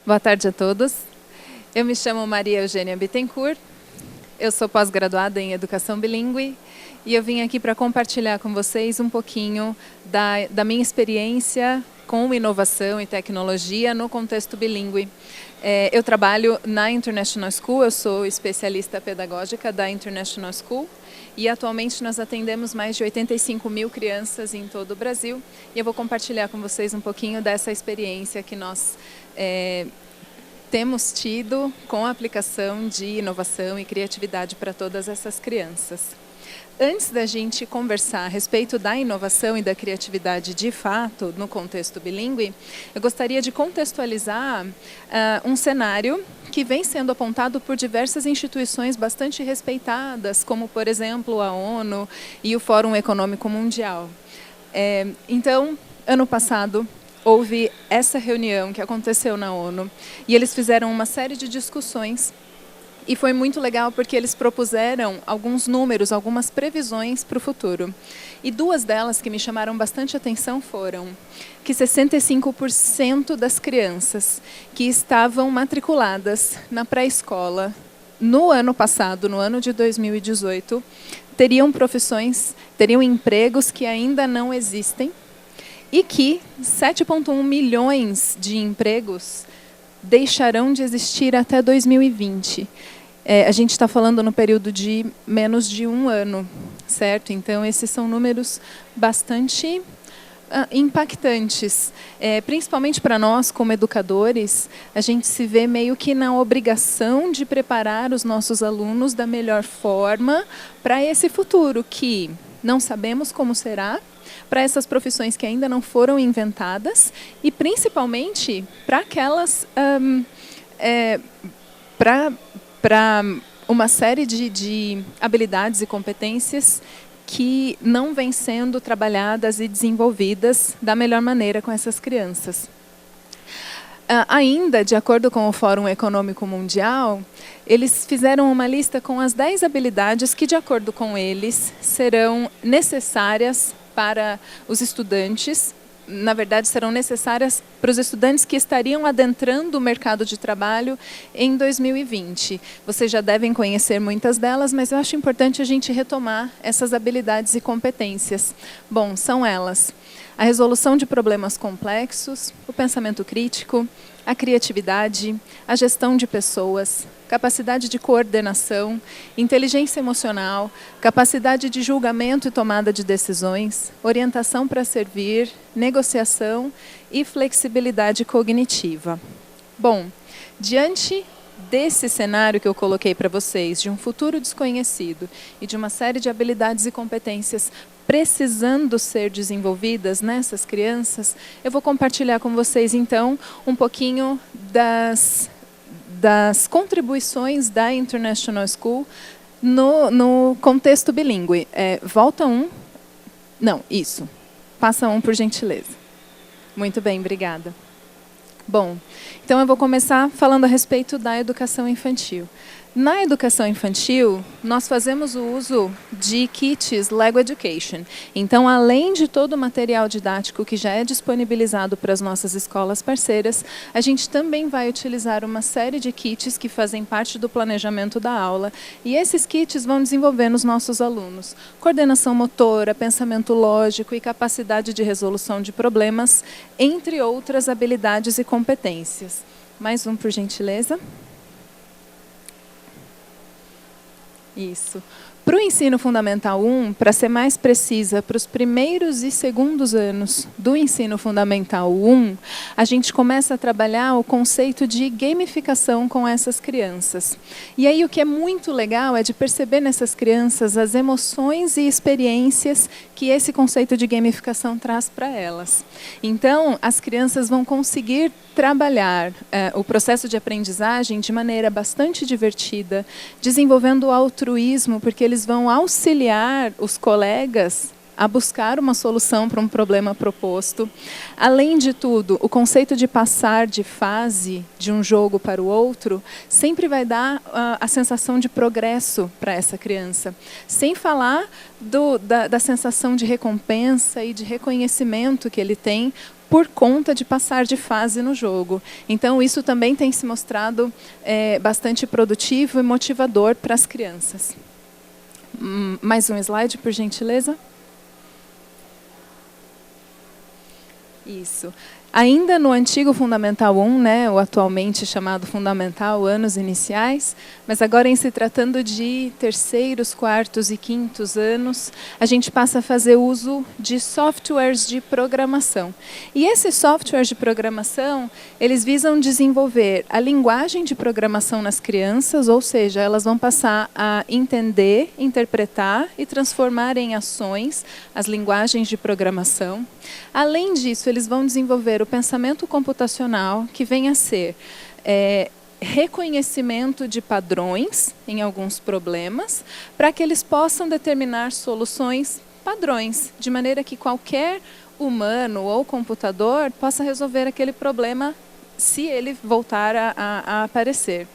Boa tarde a todos. Eu me chamo Maria Eugênia Bittencourt, eu sou pós-graduada em Educação Bilíngue e eu vim aqui para compartilhar com vocês um pouquinho da minha experiência com inovação e tecnologia no contexto bilíngue. Eu trabalho na International School, eu sou especialista pedagógica da International School e atualmente nós atendemos mais de 85 mil crianças em todo o Brasil e eu vou compartilhar com vocês um pouquinho dessa experiência que nós temos tido com a aplicação de inovação e criatividade para todas essas crianças. Antes da gente conversar a respeito da inovação e da criatividade de fato no contexto bilíngue, eu gostaria de contextualizar um cenário que vem sendo apontado por diversas instituições bastante respeitadas, como, por exemplo, a ONU e o Fórum Econômico Mundial. Então, ano passado, houve essa reunião que aconteceu na ONU e eles fizeram uma série de discussões. E foi muito legal porque eles propuseram alguns números, algumas previsões para o futuro. E duas delas que me chamaram bastante atenção foram que 65% das crianças que estavam matriculadas na pré-escola no ano passado, no ano de 2018, teriam empregos que ainda não existem e que 7,1 milhões de empregos deixarão de existir até 2020. A gente está falando no período de menos de um ano, certo? Então, esses são números bastante impactantes. Principalmente para nós, como educadores, a gente se vê meio que na obrigação de preparar os nossos alunos da melhor forma para esse futuro, que não sabemos como será, para essas profissões que ainda não foram inventadas e, principalmente, para aquelas... para uma série de habilidades e competências que não vêm sendo trabalhadas e desenvolvidas da melhor maneira com essas crianças. Ainda, de acordo com o Fórum Econômico Mundial, eles fizeram uma lista com as 10 habilidades que, de acordo com eles, serão necessárias para os estudantes. Na verdade, serão necessárias para os estudantes que estariam adentrando o mercado de trabalho em 2020. Vocês já devem conhecer muitas delas, mas eu acho importante a gente retomar essas habilidades e competências. Bom, são elas: a resolução de problemas complexos, o pensamento crítico, a criatividade, a gestão de pessoas, capacidade de coordenação, inteligência emocional, capacidade de julgamento e tomada de decisões, orientação para servir, negociação e flexibilidade cognitiva. Bom, diante desse cenário que eu coloquei para vocês, de um futuro desconhecido e de uma série de habilidades e competências precisando ser desenvolvidas nessas crianças, eu vou compartilhar com vocês, então, um pouquinho das contribuições da International School no contexto bilíngue. Volta um. Não, isso. Passa um, por gentileza. Muito bem, obrigada. Bom, então eu vou começar falando a respeito da educação infantil. Na educação infantil, nós fazemos o uso de kits Lego Education. Então, além de todo o material didático que já é disponibilizado para as nossas escolas parceiras, a gente também vai utilizar uma série de kits que fazem parte do planejamento da aula. E esses kits vão desenvolver nos nossos alunos coordenação motora, pensamento lógico e capacidade de resolução de problemas, entre outras habilidades e competências. Mais um, por gentileza. Isso. Para o ensino fundamental 1, para ser mais precisa, para os primeiros e segundos anos do ensino fundamental 1, a gente começa a trabalhar o conceito de gamificação com essas crianças. E aí o que é muito legal é de perceber nessas crianças as emoções e experiências que esse conceito de gamificação traz para elas. Então, as crianças vão conseguir trabalhar o processo de aprendizagem de maneira bastante divertida, desenvolvendo o altruísmo, porque eles vão auxiliar os colegas a buscar uma solução para um problema proposto. Além de tudo, o conceito de passar de fase de um jogo para o outro sempre vai dar a sensação de progresso para essa criança. Sem falar da sensação de recompensa e de reconhecimento que ele tem por conta de passar de fase no jogo. Então, isso também tem se mostrado bastante produtivo e motivador para as crianças. Mais um slide, por gentileza. Isso. Ainda no antigo Fundamental 1, né, o atualmente chamado Fundamental, anos iniciais, mas agora em se tratando de terceiros, quartos e quintos anos, a gente passa a fazer uso de softwares de programação. E esses softwares de programação, eles visam desenvolver a linguagem de programação nas crianças, ou seja, elas vão passar a entender, interpretar e transformar em ações as linguagens de programação. Além disso, eles vão desenvolver o pensamento computacional, que vem a ser reconhecimento de padrões em alguns problemas, para que eles possam determinar soluções padrões, de maneira que qualquer humano ou computador possa resolver aquele problema se ele voltar a aparecer.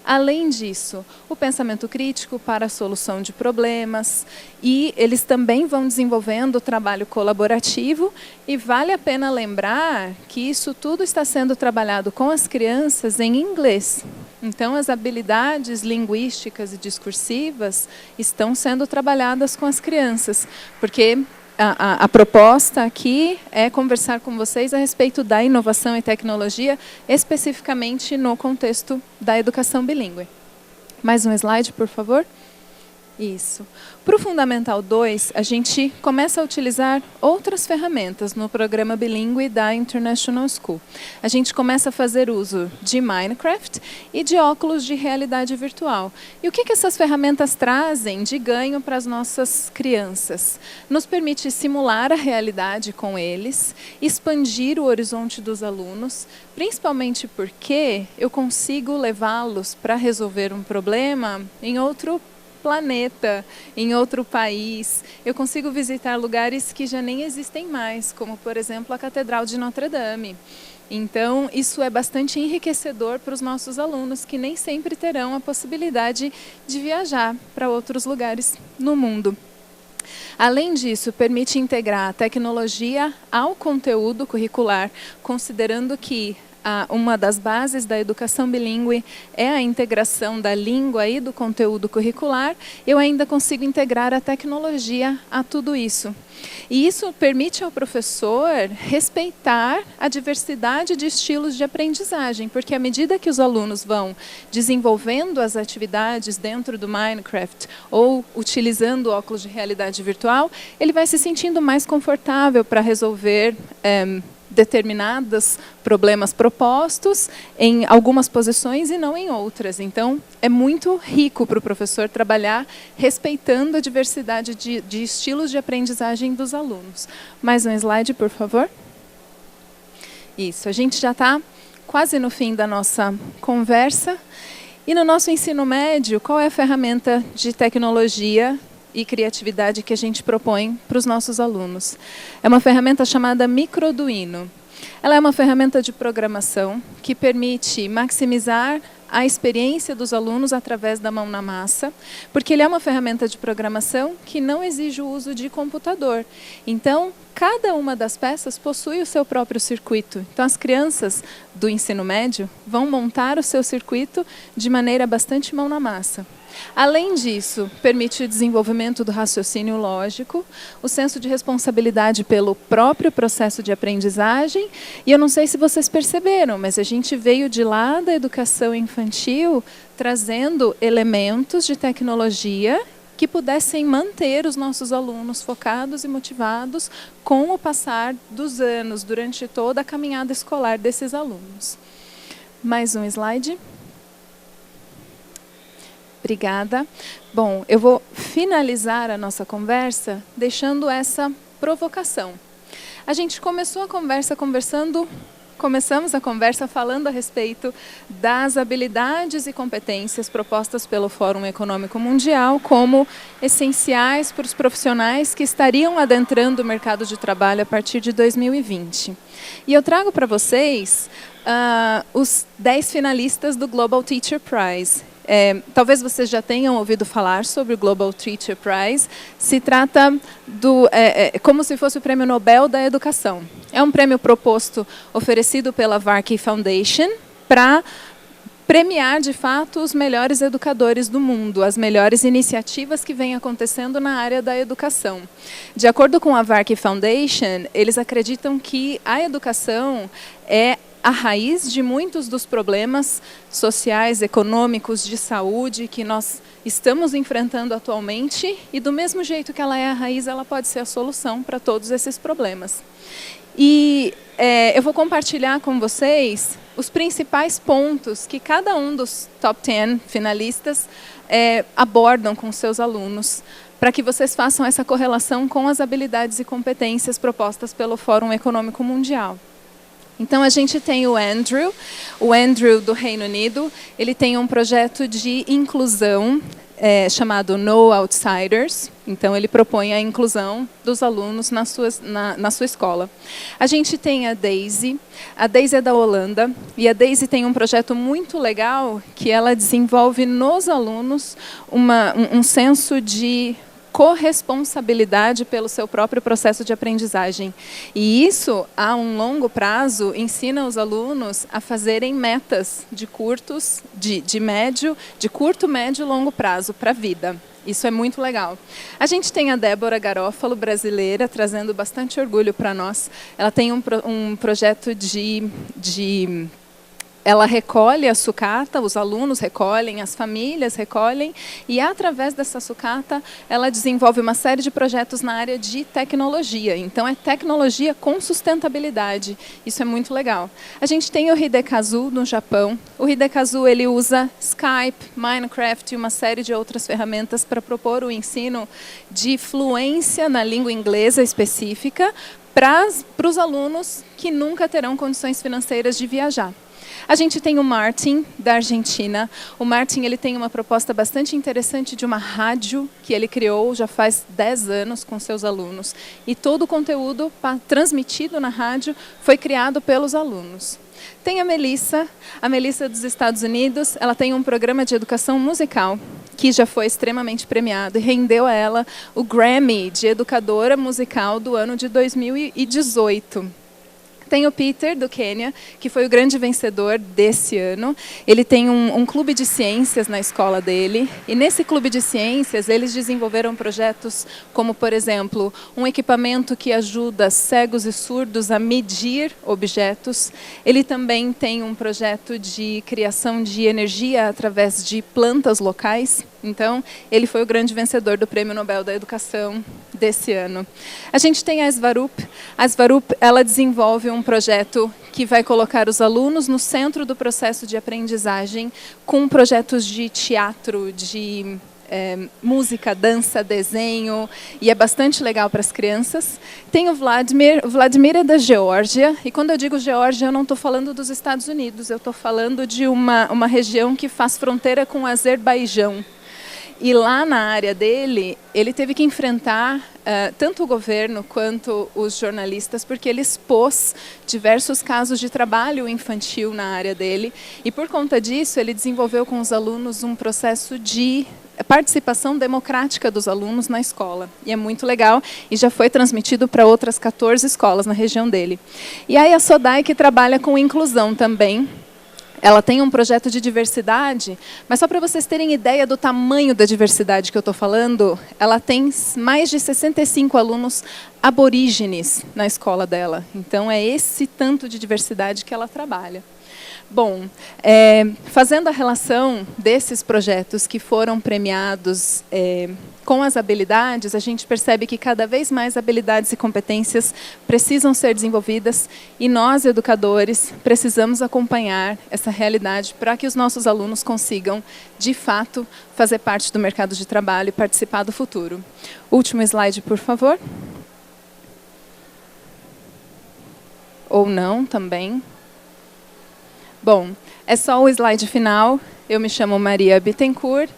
Além disso, o pensamento crítico para a solução de problemas, e eles também vão desenvolvendo o trabalho colaborativo, e vale a pena lembrar que isso tudo está sendo trabalhado com as crianças em inglês. Então, as habilidades linguísticas e discursivas estão sendo trabalhadas com as crianças, porque a proposta aqui é conversar com vocês a respeito da inovação e tecnologia, especificamente no contexto da educação bilíngue. Mais um slide, por favor. Isso. Para o Fundamental 2, a gente começa a utilizar outras ferramentas no programa bilíngue da International School. A gente começa a fazer uso de Minecraft e de óculos de realidade virtual. E o que essas ferramentas trazem de ganho para as nossas crianças? Nos permite simular a realidade com eles, expandir o horizonte dos alunos, principalmente porque eu consigo levá-los para resolver um problema em outro planeta, em outro país. Eu consigo visitar lugares que já nem existem mais, como, por exemplo, a Catedral de Notre Dame. Então, isso é bastante enriquecedor para os nossos alunos, que nem sempre terão a possibilidade de viajar para outros lugares no mundo. Além disso, permite integrar a tecnologia ao conteúdo curricular, considerando que uma das bases da educação bilíngue é a integração da língua e do conteúdo curricular. Eu ainda consigo integrar a tecnologia a tudo isso. E isso permite ao professor respeitar a diversidade de estilos de aprendizagem, porque à medida que os alunos vão desenvolvendo as atividades dentro do Minecraft ou utilizando óculos de realidade virtual, ele vai se sentindo mais confortável para resolver determinados problemas propostos em algumas posições e não em outras. Então, é muito rico para o professor trabalhar respeitando a diversidade de estilos de aprendizagem dos alunos. Mais um slide, por favor. Isso, a gente já está quase no fim da nossa conversa. E no nosso ensino médio, qual é a ferramenta de tecnologia e criatividade que a gente propõe para os nossos alunos? É uma ferramenta chamada Microduino. Ela é uma ferramenta de programação que permite maximizar a experiência dos alunos através da mão na massa, porque ele é uma ferramenta de programação que não exige o uso de computador. Então, cada uma das peças possui o seu próprio circuito. Então, as crianças do ensino médio vão montar o seu circuito de maneira bastante mão na massa. Além disso, permite o desenvolvimento do raciocínio lógico, o senso de responsabilidade pelo próprio processo de aprendizagem. E eu não sei se vocês perceberam, mas a gente veio de lá da educação infantil trazendo elementos de tecnologia que pudessem manter os nossos alunos focados e motivados com o passar dos anos, durante toda a caminhada escolar desses alunos. Mais um slide. Obrigada. Bom, eu vou finalizar a nossa conversa deixando essa provocação. A gente começou a conversa começamos a conversa falando a respeito das habilidades e competências propostas pelo Fórum Econômico Mundial como essenciais para os profissionais que estariam adentrando o mercado de trabalho a partir de 2020. E eu trago para vocês os 10 finalistas do Global Teacher Prize. talvez vocês já tenham ouvido falar sobre o Global Teacher Prize. Se trata como se fosse o Prêmio Nobel da Educação. É um prêmio proposto, oferecido pela Varkey Foundation, para premiar, de fato, os melhores educadores do mundo, as melhores iniciativas que vêm acontecendo na área da educação. De acordo com a Varkey Foundation, eles acreditam que a educação é a raiz de muitos dos problemas sociais, econômicos, de saúde que nós estamos enfrentando atualmente, e do mesmo jeito que ela é a raiz, ela pode ser a solução para todos esses problemas. E eu vou compartilhar com vocês os principais pontos que cada um dos top 10 finalistas abordam com seus alunos, para que vocês façam essa correlação com as habilidades e competências propostas pelo Fórum Econômico Mundial. Então, a gente tem o Andrew do Reino Unido. Ele tem um projeto de inclusão chamado No Outsiders. Então, ele propõe a inclusão dos alunos na sua escola. A gente tem a Daisy. A Daisy é da Holanda. E a Daisy tem um projeto muito legal que ela desenvolve nos alunos um senso de corresponsabilidade pelo seu próprio processo de aprendizagem. E isso, a um longo prazo, ensina os alunos a fazerem metas de curto, médio e longo prazo para a vida. Isso é muito legal. A gente tem a Débora Garófalo, brasileira, trazendo bastante orgulho para nós. Ela tem um projeto ela recolhe a sucata, os alunos recolhem, as famílias recolhem, e através dessa sucata ela desenvolve uma série de projetos na área de tecnologia. Então é tecnologia com sustentabilidade. Isso é muito legal. A gente tem o Hidekazu no Japão. O Hidekazu ele usa Skype, Minecraft e uma série de outras ferramentas para propor o ensino de fluência na língua inglesa específica para os alunos que nunca terão condições financeiras de viajar. A gente tem o Martin, da Argentina. O Martin ele tem uma proposta bastante interessante de uma rádio que ele criou já faz 10 anos com seus alunos. E todo o conteúdo transmitido na rádio foi criado pelos alunos. Tem a Melissa dos Estados Unidos. Ela tem um programa de educação musical que já foi extremamente premiado e rendeu a ela o Grammy de Educadora Musical do ano de 2018. Tem o Peter, do Quênia, que foi o grande vencedor desse ano. Ele tem um clube de ciências na escola dele. E nesse clube de ciências, eles desenvolveram projetos como, por exemplo, um equipamento que ajuda cegos e surdos a medir objetos. Ele também tem um projeto de criação de energia através de plantas locais. Então, ele foi o grande vencedor do Prêmio Nobel da Educação desse ano. A gente tem a Svarup. A Svarup, ela desenvolve um projeto que vai colocar os alunos no centro do processo de aprendizagem, com projetos de teatro, de música, dança, desenho, e é bastante legal para as crianças. Tem o Vladimir. O Vladimir é da Geórgia, e quando eu digo Geórgia, eu não estou falando dos Estados Unidos, eu estou falando de uma região que faz fronteira com o Azerbaijão. E lá na área dele, ele teve que enfrentar tanto o governo quanto os jornalistas, porque ele expôs diversos casos de trabalho infantil na área dele. E por conta disso, ele desenvolveu com os alunos um processo de participação democrática dos alunos na escola. E é muito legal, e já foi transmitido para outras 14 escolas na região dele. E aí a Sodai, que trabalha com inclusão também. Ela tem um projeto de diversidade, mas só para vocês terem ideia do tamanho da diversidade que eu estou falando, ela tem mais de 65 alunos aborígenes na escola dela. Então, é esse tanto de diversidade que ela trabalha. Bom, fazendo a relação desses projetos que foram premiados com as habilidades, a gente percebe que cada vez mais habilidades e competências precisam ser desenvolvidas, e nós, educadores, precisamos acompanhar essa realidade para que os nossos alunos consigam, de fato, fazer parte do mercado de trabalho e participar do futuro. Último slide, por favor. Ou não, também. Bom, é só o slide final. Eu me chamo Maria Bittencourt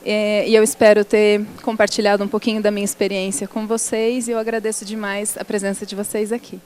e eu espero ter compartilhado um pouquinho da minha experiência com vocês, e eu agradeço demais a presença de vocês aqui.